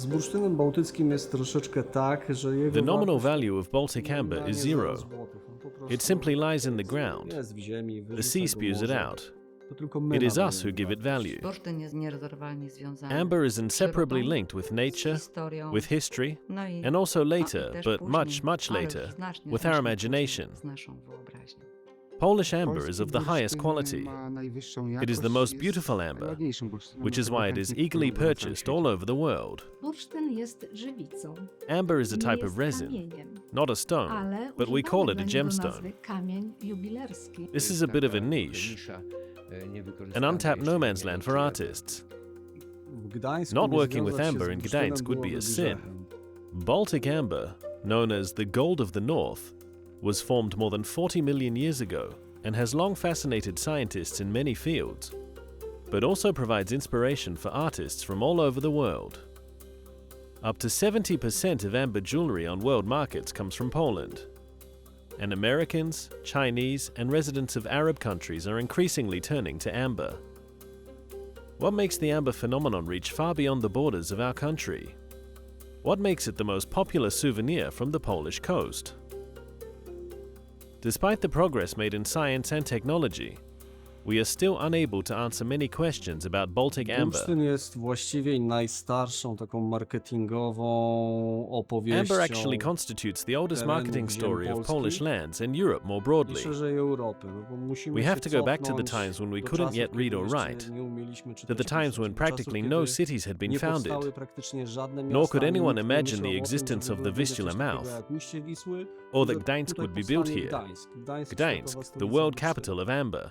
Z bursztynem bałtyckim jest troszeczkę tak, że jego The nominal wartość value of Baltic amber nie is zero zero. złotych. On po prostu It simply lies in the ground. jest w ziemi, The wyrzuca sea go spews it morze. out. To tylko my It is nadajemy us who give it wartość. value. Bursztyn jest nierozerwalnie związany Amber is z inseparably przyrodą, linked with z nature, historią, with history, no i, and also no i later, też but później, much ale later, już znacznie, with our znacznie imagination. później, z naszą wyobraźnią. Polish amber is of the highest quality. It is the most beautiful amber, which is why it is eagerly purchased all over the world. Bursztyn jest żywicą. Amber is a Nie type jest of resin, kamieniem, not a stone, ale but we używamy call it dla a niego gemstone. nazwy kamień jubilerski. This is a bit of a niche, an untapped no man's land for artists. W Gdańsku Not nie working with związać się amber z in bursztynem Gdańsk would be byłoby a sin. grzechem. Baltic amber, known as the gold of the north, was formed more than 40 million years ago and has long fascinated scientists in many fields, but also provides inspiration for artists from all over the world. Up to 70% of amber jewelry on world markets comes from Poland, and Americans, Chinese, and residents of Arab countries are increasingly turning to amber. What makes the amber phenomenon reach far beyond the borders of our country? What makes it the most popular souvenir from the Polish coast? Despite the progress made in science and technology, we are still unable to answer many questions about Baltic amber. Bursztyn jest właściwie najstarszą taką marketingową opowieścią. Amber actually constitutes the oldest terenów marketing ziem story of polskich Polish lands and Europe more i broadly. szerzej Europy, no bo musimy We have się to go back to the cofnąć times when we do couldn't czasów, yet read kiedy or jeszcze write, nie umieliśmy to czytać the i times pisać, when do czasów, practically kiedy no cities had been nie founded, powstały praktycznie żadne nor miasta, could ani anyone nikt nie imagine myślał the o tym, existence żeby of the wybudować Vistula coś takiego mouth, jak ujście Wisły, or że that Gdańsk tutaj would be built powstanie here. Gdańsk, Gdańsk, światowa the stolica world bursztynu. capital of amber.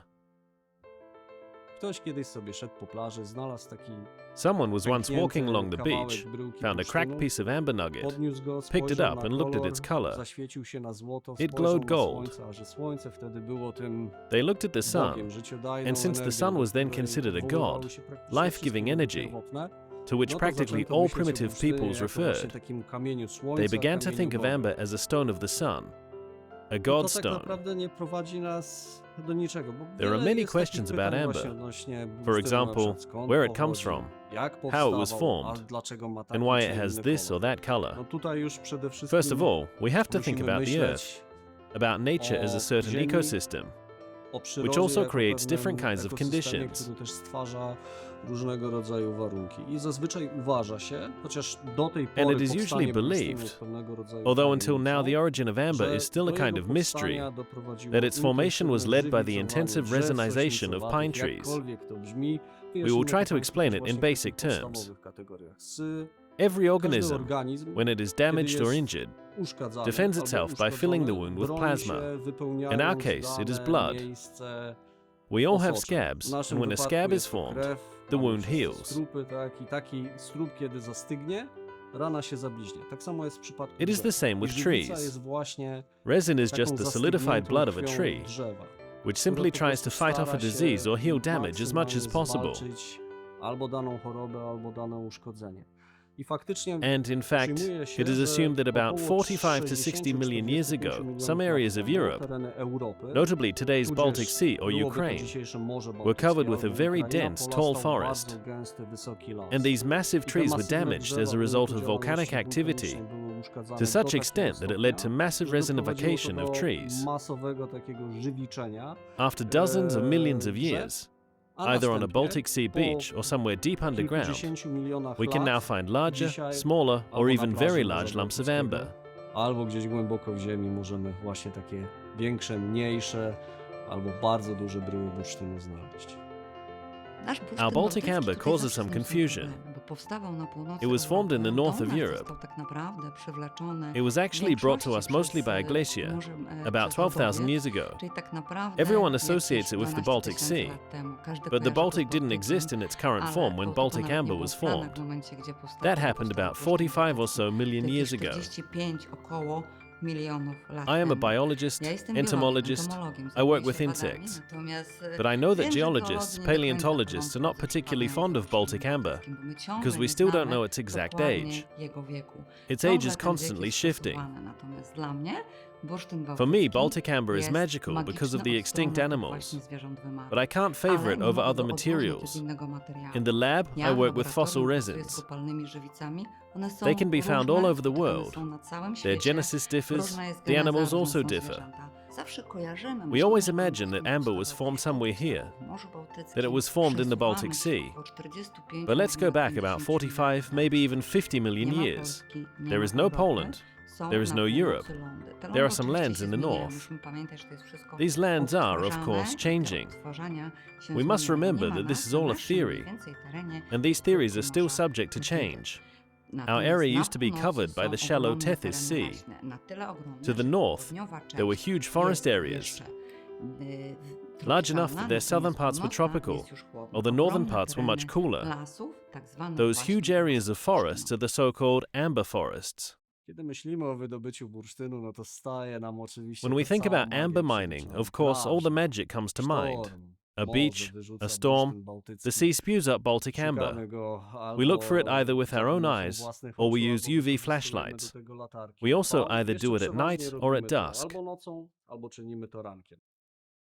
Ktoś kiedyś sobie szedł po plaży, znalazł taki Someone was once walking pęknięty along the kawałek beach, bryłki found a cracked bursztynu, piece of amber nugget, podniósł go, picked it spojrzał up na and looked at kolor, its color. zaświecił się na złoto, It spojrzał glowed na gold. słońce, a że słońce wtedy było tym They looked at the sun, Bogiem, życiodajną and since the energią, sun do was then której considered a odwoływały god, się praktycznie life-giving wszystkie energy, pierwotne, to which no to practically zaczęto all myśleć o primitive bursztynie peoples jako właśnie referred. takim kamieniu They słońca, began to kamieniu think of Boga. amber as a stone of the sun, a I god to tak stone. naprawdę nie prowadzi nas do niczego, bo There are wiele many jest questions takich about pytań amber. właśnie odnośnie For bursztynu, example, na przykład skąd where it comes pochodzi, from, jak how it was powstawał, formed, a dlaczego ma and taki why czy it has inny this kolor. or that color. No tutaj już przede wszystkim First of all, we have to think musimy about the earth, myśleć about nature as a o certain ziemi, ecosystem, o przyrodzie which also jako creates pewnym different kinds of ekosystemie, conditions. który też stwarza różnego rodzaju warunki. I zazwyczaj uważa się, chociaż do tej pory And it is powstanie usually bursztynu believed, jest pewnego rodzaju although until now tajemnicą, the origin of amber że is still a do kind jego of mystery, powstania doprowadziło that its formation was led by the intensywne intensive żywicowanie drzew resinization of pine sośnicowatych, trees. jakkolwiek to brzmi. We will try to explain it in Właśnie w basic takich terms. podstawowych kategoriach. Sy, Every każdy organism, organizm, when it is kiedy damaged or jest injured, uszkadzany defends albo itself by uszkodzony, filling the wound with broni plasma. się, wypełniając In our case, it is dane blood. miejsce we all have osoczem. scabs, W naszym and when a wypadku scab is jest to formed, krew, the mamy wound przez heals. Strupy, tak, i taki strup, kiedy zastygnie, rana się zabliźnia. Tak samo jest w przypadku It is drzew. the same with I żywica trees. jest właśnie Resin is taką just the solidified blood of a zastygniętą tree, krwią drzewa, which które simply po tries to prostu fight off a stara się disease or heal damage as much as maksymalnie possible. zwalczyć albo daną chorobę, albo dane uszkodzenie. I faktycznie And in fact, przyjmuje się, it is że assumed that about około 45 to 60 million years ago, 60-45 some areas of milionów lat Europe, temu tereny Europy, notably today's tudzież Baltic Sea or byłoby to Ukraine, dzisiejsze Morze were Bałtyckie covered with a albo very Ukraina, dense, tall porastał forest. bardzo gęsty, wysoki las. And these massive I te trees were masywne damaged drzewa as a były result po of volcanic działalności activity wulkanicznej, były uszkadzane to do such takiego extent that it led to stopnia, massive że resinification doprowadziło of to trees. do masowego takiego żywiczenia, After dozens of millions of drzew, years, a either on a następnie Baltic Sea po beach or somewhere deep underground, kilkudziesięciu milionach we can lat now find larger, dzisiaj smaller, or albo na even plaży very Morza large lumps of Bałtyckiego, amber. albo gdzieś głęboko w ziemi możemy właśnie takie większe, mniejsze albo bardzo duże bryły bursztynu znaleźć. Nasz bursztyn Our Baltic bałtycki amber tutaj causes zawsze some z nim są confusion. problemy, bo powstawał na północy It was formed in the Europy, north do of nas Europe. został tak naprawdę przywleczony It was actually brought to us mostly by a glacier about 12,000 years ago. Czyli tak naprawdę Everyone jakieś associates it with the 12 Baltic tysięcy Sea, lat temu. Każdy but the kojarzy Baltic go z didn't exist in its current ale form when to Baltic nawet nie amber był was planek formed. w momencie, gdzie powstał, That happened about 45 or so million jakieś years ago. 45 około milionów lat I am a temu. biologist, Ja jestem entomologist, biologiem, I work zajmuję with się badaniami, insects. natomiast, But I know that wiem, że geologists, geolodzy nie do końca paleontologists are not wątpią, particularly że fond of bursztyn Baltic amber, bałtyckim, bo my ciągle because we nie still don't znamy know its exact dokładnie age. jego wieku. Its Ciągle age is ten wiek constantly jest shifting. stosowany. Natomiast dla mnie Bursztyn For me, bałtycki Baltic amber is jest magical because of the magiczny extinct od strony animals, właśnie zwierząt wymarłych. but I can't favor Ale it nie over mogę other go odróżnić od materials. innego materiału. In the lab, Ja I w work with fossil laboratorium pracuję z resins. kopalnymi żywicami. One są They can be found różne, all over the spotykane world. są na całym Their świecie. genesis differs, Różna jest the geneza, animals różne also są differ. zwierzęta. Zawsze kojarzymy, We myślimy, always że ten imagine that bursztyn amber was powstawał formed w somewhere Bałtyckim, here, w Morzu Bałtyckim. that it was formed in the Przesuwamy Baltic się Sea. około 45 But let's go back milionów about tysięcy 45, lat. maybe even 50 Nie million ma years. Polski, nie There ma is no Europy, Poland. są There is na no północy Europe. lądy. Te There are lądy some oczywiście lands się in the zmieniają. north. Musimy pamiętać, że to jest wszystko These lands are, of odtwarzane course, i te changing. odtwarzania się We must zmieniają. remember Nie ma that this nas is na all a naszym mniej theory, więcej terenie and these theories are still morza subject to widać. change. Natomiast Our area na used to be północy covered by są the shallow ogromne Tethys tereny Sea. właśnie, na tyle ogromne, To the że north, południowa there were część huge forest jest areas, jeszcze, large enough tropicjalna, that their southern natomiast parts were północna tropical, jest już chłodna. while the northern Ogromne parts were much tereny cooler. lasów, tak zwane Those właśnie huge areas of bursztynu. forests are the so-called amber forests. Kiedy myślimy o wydobyciu bursztynu, no to staje nam oczywiście When we ta think cała about magia amber mining, przyliczona. of course, all the Deszcz, magic comes to mind. sztorm, A morze beach, wyrzuca a storm, bursztyn bałtycki. the sea spews up Baltic amber. Szukamy go We look for it albo either with our own za pomocą eyes, własnych or we oczu, use albo UV wykorzystujemy flashlights. do tego latarki. We also Albo either jeszcze do it at przeważnie night or robimy at to dusk. albo nocą, albo czynimy to rankiem.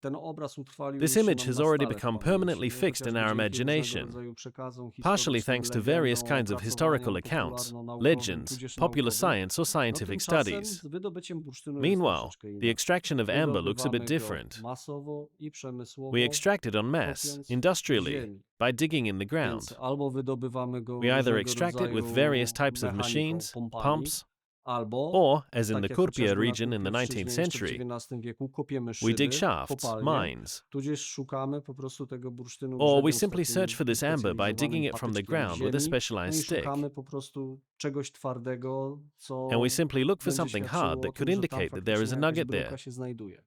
Ten obraz utrwalił This się image nam has na already stale w become pamięci, permanently nie? fixed in Chociażby our dzięki różnego imagination, rodzaju przekazom partially historycznym, thanks to various legendom, kinds of opracowaniom historical accounts, popularno-naukowym, legends, tudzież popular naukowym. science, or No scientific tymczasem studies. z wydobyciem bursztynu jest Meanwhile, troszeczkę the inaczej. extraction of amber looks a bit Wydobywamy go different. masowo i przemysłowo, We extract it en masse, kopiąc w industrially, ziemi. by digging in the Więc ground. albo wydobywamy go We either różnego extract it with rodzaju various types of mechaniką, machines, pompami, pumps, albo, or, as in tak the jak Kurpia chociażby na region in the Kurpiowszczyźnie 19th jeszcze w century, XIX wieku, kopiemy we dig szyby, shafts, kopalnie, mines, tudzież szukamy po prostu tego bursztynu or we grzebiąc simply takim search for this amber by wyspecjalizowanym digging it from the patyczkiem w ground with a ziemi, no specialized i stick. szukamy po prostu czegoś twardego, co And we simply look for będzie something świadczyło hard o that tym, could że tam indicate that there is a faktycznie jakaś nugget bryłka there. się znajduje.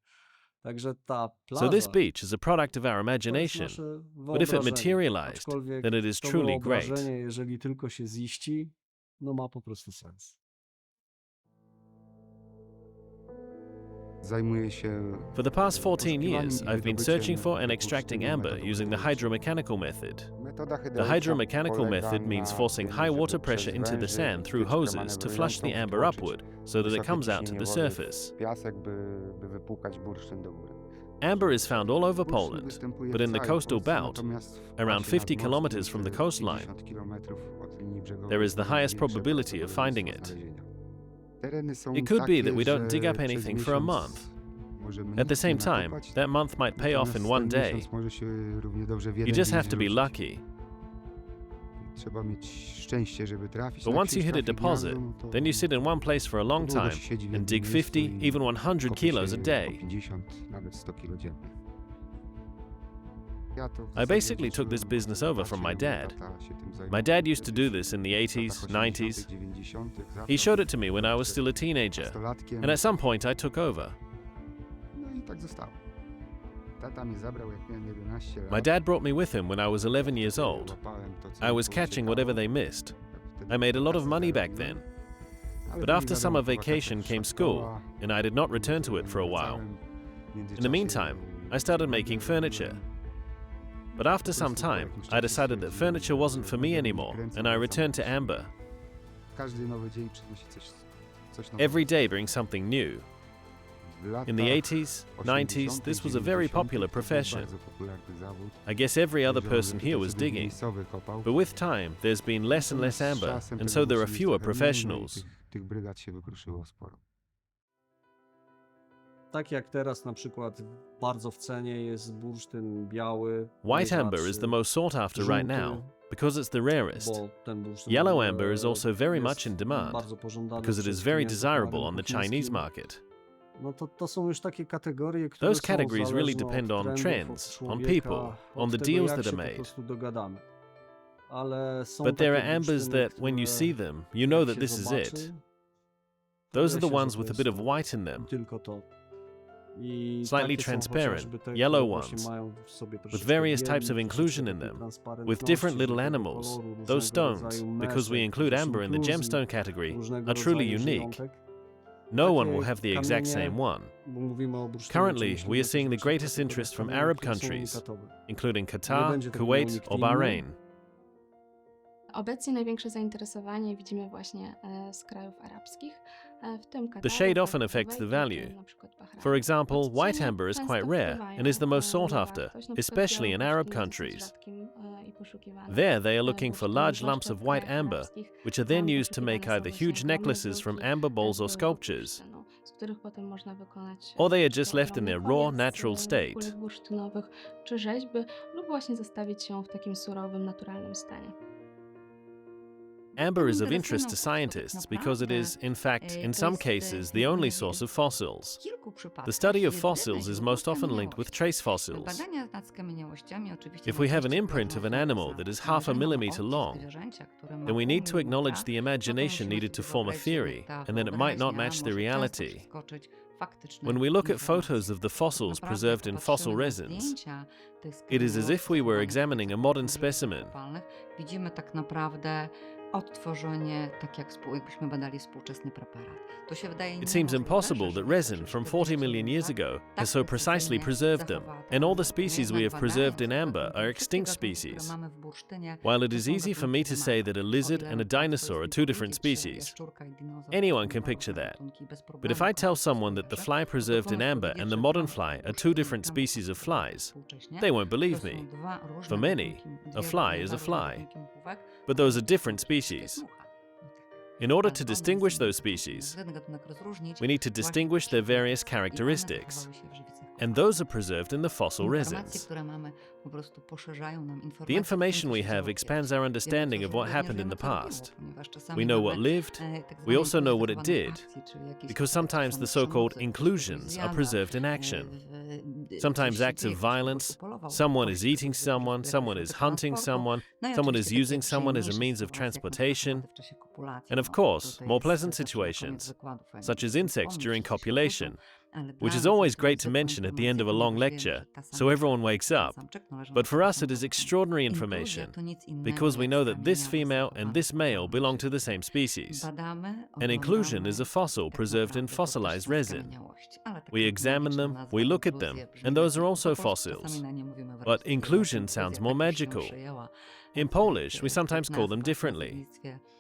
Także ta So this plaża beach is a product of our to jest imagination, nasze but if it wyobrażenie, materialized, aczkolwiek then it is to truly great. wyobrażenie, jeżeli tylko się ziści, no ma po prostu sens. Zajmuję się For the past 14 poszukiwaniem years, i I've been wydobyciem searching for and extracting bursztynu amber metodą using the hydrauliczną. hydromechanical method. Metoda The hydrauliczna hydromechanical polega method means na forcing tym, high żeby water przez pressure into the węży sand through wtyczkę hoses to flush the manewrującą amber wtłoczyć upward so that it wysokie comes out to ciśnienie the wody surface. w piasek, by wypłukać bursztyn do góry. Amber is found all over Bursztyn Poland, występuje but w in the całej coastal Polsce, belt, natomiast w around pasie 50 nadmorskim, kilometers from the czy coastline, 50 kilometrów od linii brzegowej, there is the jest highest największe probability of finding prawdopodobieństwo it. znalezienia. Tereny są It could be takie, that we don't dig że up przez anything for a miesiąc month. możemy At the nic same nie time, nakopać, that month might pay off in natomiast one ten day. miesiąc może się równie dobrze w You jeden just dzień have to be zwrócić. lucky. Trzeba mieć szczęście, żeby trafić. But Jak once się you hit a trafi deposit, gniazdo, no to then you sit in one place for a long długo time się siedzi w and jednym dig miejscu 50, i even 100 kopie kilos a się day. po 50, nawet 100 kilo dziennie. Ja to w I zasadzie basically took this zacząłem business over from my jak dad. tata się tym My zajmował dad used to kiedyś do this in the w 80s, latach 90s. 90., He zaczął showed it to me when I was still a teenager, nastolatkiem. and at some point I took over. No i tak zostało. Tata mnie zabrał, jak miałem 11 lat. My dad brought me with him when I was 11 years old. Łapałem to, co I mi was catching pouciekało. whatever they missed. Wtedy I made a lot of kasy money back zarobiłem. then, Ale but później after wiadomo, summer po wakacjach vacation przyszła came school, szkoła, and I did not return to it for a while. wracałem. W In the międzyczasie meantime, I started making furniture. But after some time, I decided that furniture wasn't for me anymore, and I returned to amber. Każdy nowy dzień przynosi coś nowego. Every day brings something new. W In the latach 80s, 90s, 80., this was a very 90., popular to był profession. bardzo popularny zawód. I guess every other Wiedziałem, person że here ktoś was sobie digging. miejscowy kopał. But with time, there's been less and less Natomiast z amber, czasem and tego so there are bursztynu fewer jest trochę mniej, no i professionals. tych brygad się wykruszyło sporo. Tak jak teraz na przykład bardzo w cenie jest bursztyn biały, White amber is najrzadszy, the most sought after right now, żółty, because it's the rarest. bo ten bursztyn Yellow amber is e, also very jest much in demand, bardzo pożądany because it przez is very klientów na desirable rynku on the chińskim. Chinese market. No to są już takie kategorie, które Those są categories really zależne depend od on trendów, trends, od on człowieka, people, od on the tego, deals jak that się are po made. prostu dogadamy. Ale są But there takie are ambers bursztyny, that, when you które see them, you know jak that się this is zobaczy, it. to Those wie are the się, że ones to with a jest bit of to. white in them, Tylko to. I Slightly takie są transparent, chociażby te, yellow które właśnie ones, mają w sobie with troszeczkę various bieli, types of troszeczkę inclusion in takiej them, with transparentności, different little takiego animals. koloru, Those różnego stones, rodzaju because we meszek, include tudzież amber in the inkluzji, gemstone category, różnego are truly rodzaju unique. żyjątek. No one Takie will have the exact kamienie, same one. bo mówimy o bursztynie, Currently, czyli we are seeing the myślimy greatest o interest from kamieniach, Arab które są countries, unikatowe. including Nie Qatar, będzie takiego Kuwait, or uniktinu. Bahrain. Obecnie największe zainteresowanie widzimy właśnie z krajów arabskich, w tym Kataru, The shade often Kuwejtu, affects the value. na przykład Bahrajnu. For example, white Odcienie amber is często quite rare wpływają and is the most sought na after, wartość, na przykład especially in białe Arab bursztyny jest dosyć countries. rzadkim i poszukiwanym There they are looking for bursztynem, large zwłaszcza lumps w of white krajach amber, arabskich. which are then Tam used to make poszukiwane either są huge właśnie necklaces from kamienie amber bowls or z sculptures, bursztynu, z których potem można wykonać or they are czy to just left in their ogromny raw, koniec, natural state. kulek bursztynowych, czy rzeźby, lub właśnie zostawić ją w takim surowym, naturalnym stanie. Amber is of interest to scientists because it is, in fact, in some cases, the only source of fossils. W kilku przypadkach The study of jedyne fossils is most źródło often linked with trace fossils. Badania nad skamieniałościami oczywiście If we have an najczęściej imprint of an prowadzą animal za that is half a zamierzoną millimeter oczy long, zwierzęcia, które ma then we need to pół acknowledge the milimetra, imagination musimy needed to sobie form a wyobrazić, theory, że ta and that it might not wyobraźnia match the może często reality. przeskoczyć faktyczne When we look at informacje. photos of the fossils Naprawdę, preserved in jak fossil patrzymy na resins, zdjęcia tych it is as if we were skamieniałości examining a modern z specimen. kopalnych, widzimy tak naprawdę odtworzenie, tak jak jakbyśmy badali współczesny preparat. To się wydaje It seems niemożliwe, impossible że that żywe resin from 40 million years ago has so precisely preserved them, and all the species we have preserved in amber are extinct species. While it is easy for me to say that a lizard and a dinosaur are two different species, anyone can picture that. But if I tell someone that the fly preserved in amber and the modern fly are two different species of flies, they won't believe me. For many, a fly is a fly, but those are different species. In order to distinguish those species, we need to distinguish their various characteristics, and those are preserved in the fossil resins. The information we have expands our understanding of what happened in the past. We know what lived, we also know what it did, because sometimes the so-called inclusions are preserved in action. Sometimes acts of violence, someone is eating someone is hunting someone is using someone as a means of transportation, and of course, more pleasant situations, such as insects during copulation, which is always great to mention at the end of a long lecture, so everyone wakes up. But for us it is extraordinary information, because we know that this female and this male belong to the same species. An inclusion is a fossil preserved in fossilized resin. We examine them, we look at them, and those are also fossils. But inclusion sounds more magical. In Polish, we sometimes call them differently,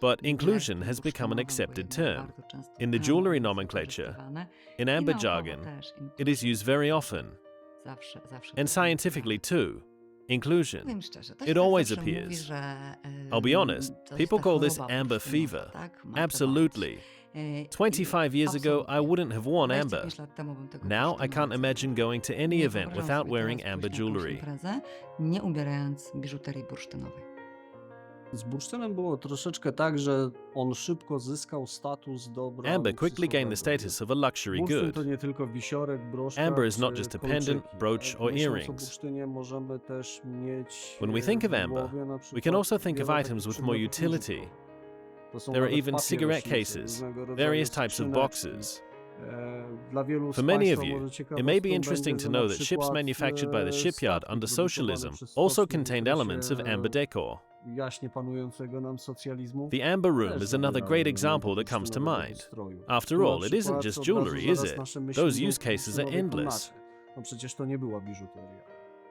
but inclusion has become an accepted term. In the jewelry nomenclature, in amber jargon, it is used very often, and scientifically too. Inclusion. It always appears. I'll be honest, people call this amber fever. Absolutely. 25 years ago, I wouldn't have worn amber. Now, I can't imagine going to any event without wearing amber jewelry. Nie ubierając biżuterii bursztynowej. Z bursztynem było troszeczkę tak, że on szybko zyskał status dobra. Amber quickly gained the luksusowego. status of a luxury Bursztyn good. to nie tylko wisiorek, broszka, Amber is not czy just a pendant, kolczyki. brooch, Tak? or Myśląc o earrings. bursztynie możemy też mieć When we w think of amber, głowie na we can przykład also think of wiele items takich with more przedmiotów utility. użytku. To są There are nawet even cigarette papierośnice, cases, różnego rodzaju various types of skrzyneczki. boxes. Dla wielu z For many of Państwa you, może it may be ciekawostką interesting będzie, to że know na that ships przykład, manufactured by the shipyard statki under produkowane socialism przez also Polskę contained w elements of okresie amber decor. jaśnie panującego nam socjalizmu. The amber room też is another zawierały great elementy example that comes to bursztynowego mind. ustroju. After Tu na all, it isn't przykład just od razu jewelry, is zaraz it? nasze myśli Those idą use ku cases are bursztynowej endless. komnacie. No przecież to nie była biżuteria.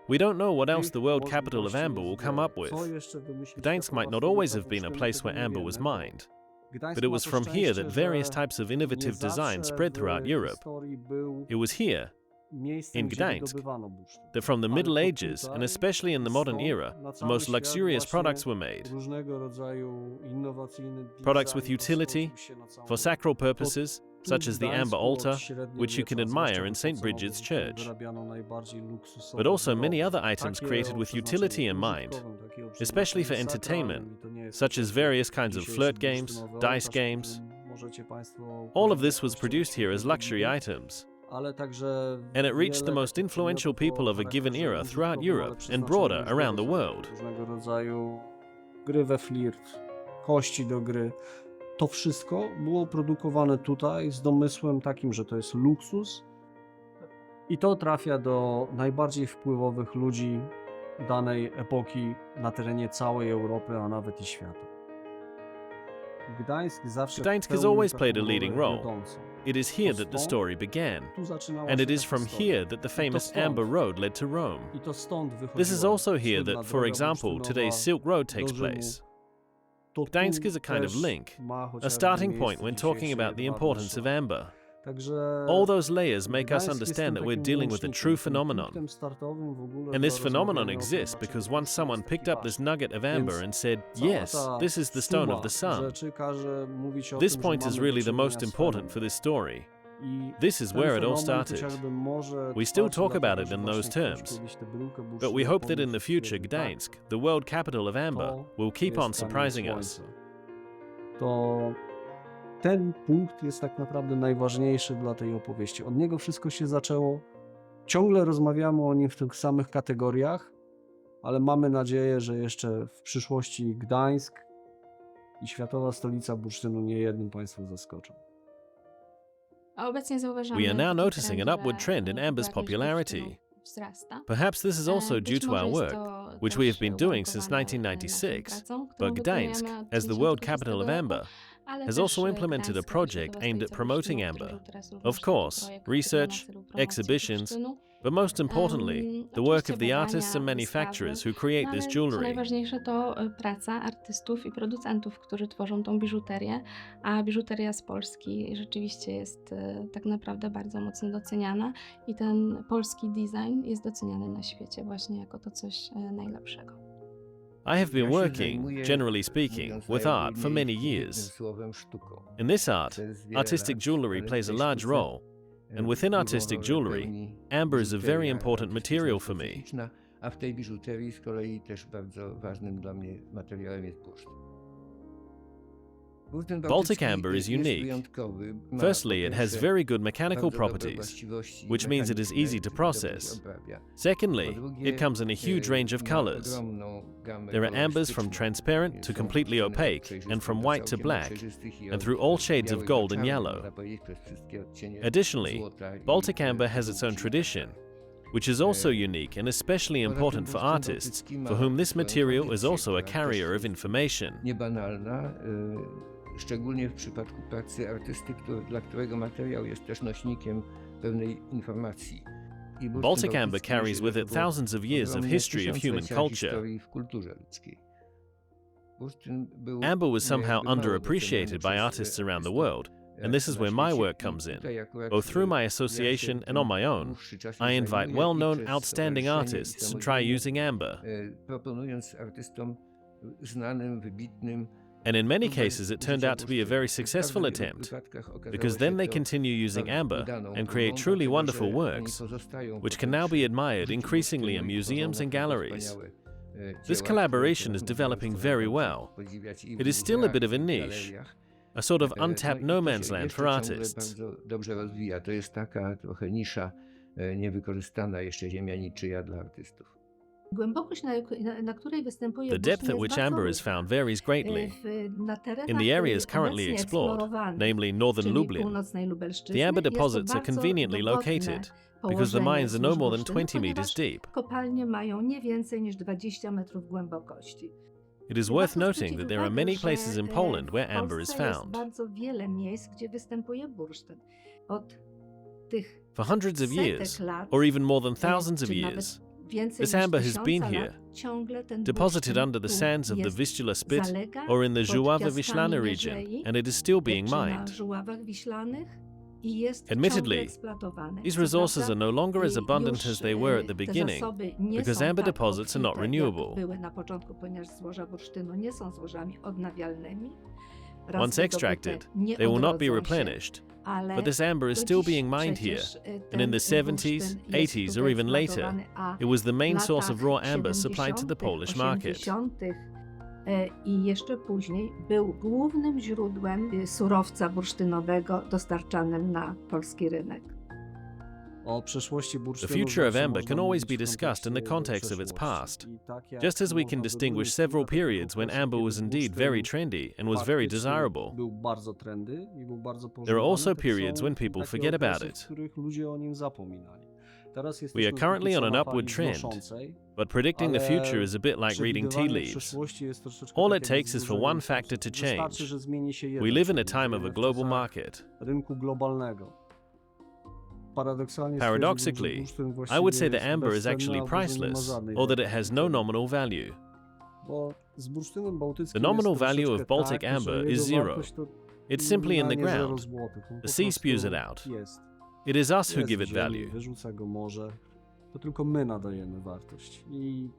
We don't know what else Tych the world capital of możliwości amber will jest come wiele. up Co with. jeszcze wymyśli Gdańsk światowa might not always fabryka have been a bursztynu, place where tego nie amber was wiemy, bo mined, Gdańsk but it ma was to from here szczęście, that że various types of nie innovative design zawsze spread throughout w Europe. historii był It was here miejscem, in gdzie Gdańsk, wydobywano bursztyn. that from the Ale Middle to Ages, and tutaj, especially in the modern stąd era, na the cały most świat luxurious właśnie products were made. różnego rodzaju innowacyjny Products design with utility, rozchodził się na całym for sacral purposes, such as the Gdańsku amber od altar, średniowiecza, which you can zwłaszcza admire in w St. podstawowym Bridget's wieku Church, wyrabiano najbardziej luksusowe but also many wyroby. other items Takie created o with przeznaczeniu utility in mind, użytkowym, takie o especially for przeznaczeniu entertainment, sakralnym. I to nie jest such as oczywiście various kinds of dzisiejszy flirt games, bursztynowy dice ołtarz, games. którym możecie Państwo All of podziwiać this was w produced here as luxury filmie, items, ale także and it reached the wiele most takich influential przedmiotów people o of a given charakterze era throughout użytkowym, ale Europe and broader przeznaczeniu around the różnego world. różnego rodzaju gry we flirt, kości do gry. To wszystko było produkowane tutaj z domysłem takim, że to jest luksus i to trafia do najbardziej wpływowych ludzi danej epoki na terenie całej Europy, a nawet i świata. Gdańsk zawsze Gdańsk has pełnił always taką played a rolę leading role. wiodącą. It is here that the story began, Tu zaczynała and się it is ta from historia. here that the I to famous stąd. Amber Road led to Rome. I to stąd wychodziła This is also here słynna that, for droga example, bursztynowa today's Silk Road do takes Rzymu. place. to Gdańsk tu is a kind of też link, ma a chociażby starting point miejsce when talking dzisiejszy about the jedwabny importance of szlak. amber. Także All those layers make us Gdańsk jest understand tym that we're takim dealing with a łącznikiem, true tym phenomenon. punktem startowym w ogóle And do this phenomenon rozmawiania o tym, exists dlaczego because Gdańsk once someone jest picked taki up this ważny. nugget of amber Więc and said, cała yes, ta this is the stone of suma the sun. rzeczy każe mówić o This tym, point że is mamy really do the most czynienia z important for fenomenem. this story. I This is ten where it all fenomen started. chociażby może We still trwać talk dlatego, about it że in właśnie those ktoś terms. kiedyś tę bryłkę But we bursztynu hope that in podniósł the i future, stwierdził, tak, Gdańsk, the world capital of amber, to will keep jest on kamień surprising us. słońca. To ten punkt jest tak naprawdę najważniejszy dla tej opowieści. Od niego wszystko się zaczęło. Ciągle rozmawiamy o nim w tych samych kategoriach, ale mamy nadzieję, że jeszcze w przyszłości Gdańsk i światowa stolica bursztynu niejednym Państwu zaskoczą. A obecnie zauważamy We are now taki noticing trend, an upward że, trend in amber's popularność popularity. bursztynu wzrasta. Perhaps this is also Być due to może our jest work, to which też we have been doing since uwarunkowane, naszą 1996, pracą, którą but Gdańsk, wykonujemy od as the world 1920 capital of roku, amber, ale has też, also implemented a Gdańsk jako project światowa aimed at stolica promoting bursztynu, amber. który teraz również Of taki course, projekt research, ma na celu promocję exhibitions, bursztynu. but most importantly, the work of the Oczywiście artists and badania, manufacturers wystawy, who create no this ale co jewelry. najważniejsze to praca artystów i producentów, którzy tworzą tą biżuterię, a biżuteria z Polski rzeczywiście jest tak naprawdę bardzo mocno doceniana i ten polski design jest doceniany na świecie właśnie jako to coś najlepszego. I have been Ja się working, zajmuję, generally speaking, mówiąc with art najogólniej, for many jednym years. słowem sztuką. In this art, To jest wiele artistic lat, jewelry ale plays a tej large sztuce, role, and within drugą artistic rolę jewelry, pełni amber is a very biżuteria important artystyczna, material for me. specyficzna, a w tej biżuterii z kolei też bardzo ważnym dla mnie materiałem jest bursztyn. Bursztyn Baltic bałtycki amber is jest unique. wyjątkowy. Ma Firstly, po it has pierwsze very good mechanical bardzo dobre properties, właściwości which means it is mechaniczne, easy to czyli process. dobrze je obrabia. Secondly, Po drugie, it comes in a huge range of ma colors. ogromną gamę There are ambers from kolorystyczną. transparent to Są completely od opaque, przejrzystych and from do white to całkiem black, przejrzystych i and od through all shades of białych do gold and czarnych, yellow. można powiedzieć, przez wszystkie odcienie Additionally, złota i Baltic amber has its own żółci. tradition, which is also unique and especially important for artists, for whom this material is also a carrier of information. Niebanalna, szczególnie w przypadku pracy artysty, dla którego materiał jest też nośnikiem pewnej informacji. I bursztyn Baltic amber bałtycki carries niesie with it ze sobą thousands of years of ogromne history of human tysiąclecia culture. historii w kulturze ludzkiej. Bursztyn był Amber was somehow jakby mało underappreciated doceniany by przez artists around the artystów, world, and this is where my na work świecie. comes I in. tutaj akurat, Both through my ja się association and tym on my own, dłuższy czas I invite zajmuję i well-known, przez outstanding stowarzyszenie i artists to try samodzielnie, using amber. proponując artystom znanym, wybitnym, And in many cases, it turned out to be a very successful attempt, because then they continue using amber and create truly wonderful works, which can now be admired increasingly in museums and galleries. This collaboration is developing very well. It is still a bit of a niche, a sort of untapped no man's land for artists. Bardzo dobrze rozwija. To jest taka trochę nisza niewykorzystana jeszcze ziemia niczyja dla artystów. Głębokość, na której występuje The depth bursztyn, at jest which bardzo amber is różna. found varies greatly. Na terenach In the areas currently obecnie explored, eksplorowanych, namely northern czyli Lublin, północnej Lubelszczyzny, the amber jest to deposits are bardzo conveniently dogodne located, because the położenie mines are no wzdłuż more than bursztynu, 20 meters ponieważ deep. kopalnie mają nie więcej niż 20 metrów głębokości. It is worth noting that there are many places in Poland where amber is Jest found. bardzo wiele miejsc, gdzie występuje bursztyn. Od tych For hundreds of setek years, lat, or even more than thousands of czy nawet years, więcej this niż amber has 1000 been lat, here, ciągle ten deposited bursztyn under the tu sands of the jest. Vistula Spit Zalega or in the pod Żuławy-Wiślane piaskami region, mierzei, and it is still being czy na mined. Żuławach Wiślanych i jest Admittedly, ciągle eksploatowane. These Co resources prawda, are no longer as abundant już, as they were at the te beginning, zasoby nie because są amber tak deposits are not obfite, jak renewable. były na początku, ponieważ złoża bursztynu nie są złożami odnawialnymi. Raz Once wydobyte, extracted, nie they will not be odrodzą się, replenished, ale but this amber is do still dziś being mined here, przecież, and in the ten 70s, bursztyn jest 80s, tu or even later, eksploatowany, a it was the main w source of latach raw amber supplied to the 70., Polish market. 80. I jeszcze później był głównym źródłem surowca bursztynowego dostarczanym na polski rynek. O przeszłości The bursztynu future of zawsze amber można can always mówić be w discussed in the kontekście context of its przeszłości. past. I tak jak Just as we można can by distinguish wyróżnić several kilka periods when okresów, amber kiedy was indeed bursztyn very trendy and was very faktycznie desirable, był bardzo trendy i był bardzo there are pożądany, also tak periods są when people takie forget about okresy, it. w których ludzie o nim zapominali. Teraz We jesteśmy are currently póki co on an na upward fali trend, wznoszącej, but predicting the ale future is a bit like reading tea przewidywanie leaves. przyszłości jest troszeczkę All tak it jak takes is for wzburzenie one factor to wystarczy, change. że zmieni się We jeden live in a czynnik. time of a Żyjemy w global czasach market. rynku globalnego. Paradoksalnie Paradoxically, stwierdziłbym, że bursztyn I would say właściwie that jest amber is bezcenny actually albo że nie ma priceless, żadnej or that it wartości has no cennej. nominal value. Bo Z bursztynem bałtyckim The nominal jest value of troszeczkę Baltic tak, amber że is jego zero. wartość to It's simply in the minimalnie 0 ground. złotych. On The po sea spews it prostu out. Jest. It is us who Jest give w it ziemi, value. wyrzuca go morze. To tylko my nadajemy wartość. I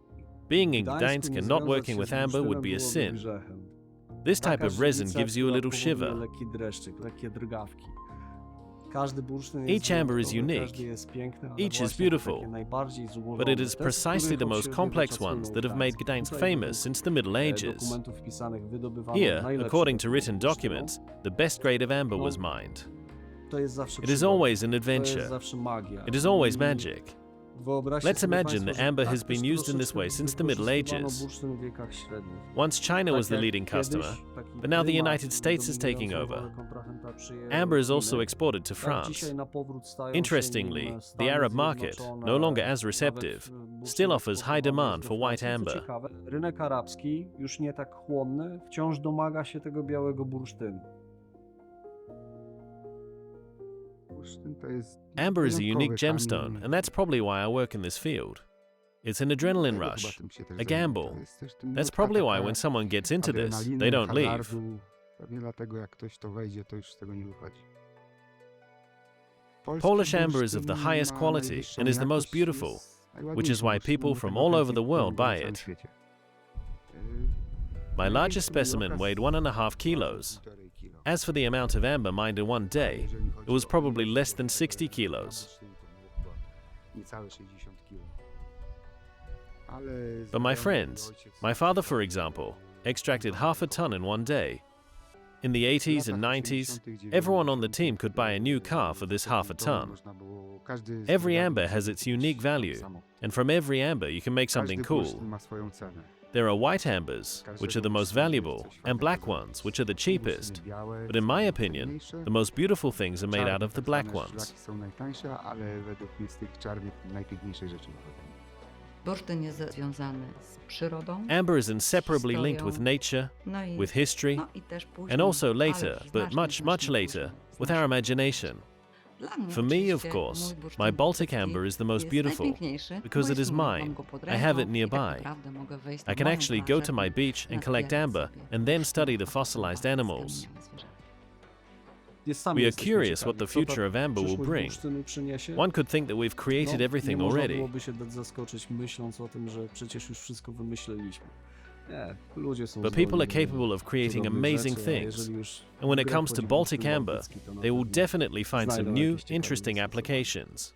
Being in Gdańsku Gdańsk nie and not związać working się with z amber bursztynem would be a byłoby sin. grzechem. This type Taka of resin żywica, gives you a która little powoduje shiver. lekki dreszczyk, lekkie drgawki. Każdy bursztyn Each amber is wyjątkowy, unique. każdy jest piękny, ale Each is właśnie beautiful. takie najbardziej złożone. But it is Te, z precisely których the most odświeża complex czas ones płynął that have made Gdańsk. Gdańsk Tutaj famous since the Middle Ages. dokumentów wpisanych wydobywano Here, najlepsze according to takie written bursztynu. documents, the best grade of amber was No, mined. To jest zawsze It is przygoda. always an To jest adventure. zawsze magia. It is always I magic. wyobraźcie Let's sobie imagine państwo, that że amber tak has been też used in this troszeczkę way since the Middle wykorzystywano Ages. bursztyn w wiekach średnich. Once China was the Tak jak leading kiedyś customer, taki but now the prymat United States is taking dominującą over. rolę kontrahenta przyjęły Amber is also Chiny. exported to Tak France. dzisiaj na powrót stają się Interestingly, nim the Stany Arab market, Zjednoczone, no longer as nawet receptive, bursztyn still offers high eksportowany demand jest for do white Francji. Co amber. ciekawe, rynek arabski, już nie tak chłonny, wciąż domaga się tego białego bursztynu. Bursztyn to jest Amber is a unique wyjątkowy gemstone, kamień. and that's probably why I work in this field. It's an adrenaline Dlatego rush, chyba tym się też a zajmuję. gamble. To jest też ten That's nutka probably why taka when someone gets into this, adrenaliny, they don't leave. hazardu. Pewnie dlatego jak ktoś to wejdzie, to już z tego nie wychodzi. Polski Polish amber is of the bursztyn highest ma quality najwyższą and is the most jakość, beautiful, jest which is why najładniejszym people bursztynem, from dlatego all over chętnie the world kupują buy na całym it. świecie. My largest specimen weighed 1.5 kilos. As for the amount of amber mined in one day, it was probably less than 60 kilos. Niecałe 60 kilo. But my friends, my father for example, extracted half a ton in one day. In the 80s and 90s, everyone on the team could buy a new car for this half a ton. Every amber has its unique value, and from every amber you can make something cool. There are white ambers, which are the most valuable, and black ones, which are the cheapest. But in my opinion, the most beautiful things are made out of the black ones. Są najtańsze, ale według mnie z tych czarnych najpiękniejsze rzeczy wychodzą. Bursztyn jest związany z przyrodą, Amber is inseparably linked with nature, no i, with history, no i też później, and also ale later, już but znacznie, much znacznie later, później, with our znacznie. imagination. Dla mnie For me, of oczywiście course, mój bursztyn my Baltic bałtycki amber is the most jest beautiful, najpiękniejszy, because bo it is jest mój, mam mine. go pod I have it ręką i tak nearby. naprawdę mogę wejść I na can moją actually go plażę to my i beach and collect nabijać amber sobie and then study the bursztyn fossilized z animals. skamienianymi zwierzętami. Sami We are jesteśmy curious ciekawi, what the co ta future of amber will przyszłość bring. bursztynu przyniesie. One could think that we've created No, everything nie można already. byłoby się dać zaskoczyć myśląc o tym, że przecież już wszystko wymyśleliśmy. Nie, ludzie są But people are zdolni capable of creating cudownych amazing rzeczy, a things. jeżeli już And when w it grę comes to wchodzi Baltic bursztyn amber, bałtycki, to na they will pewno definitely find some znajdą new, jakieś ciekawe interesting zastosowanie. applications.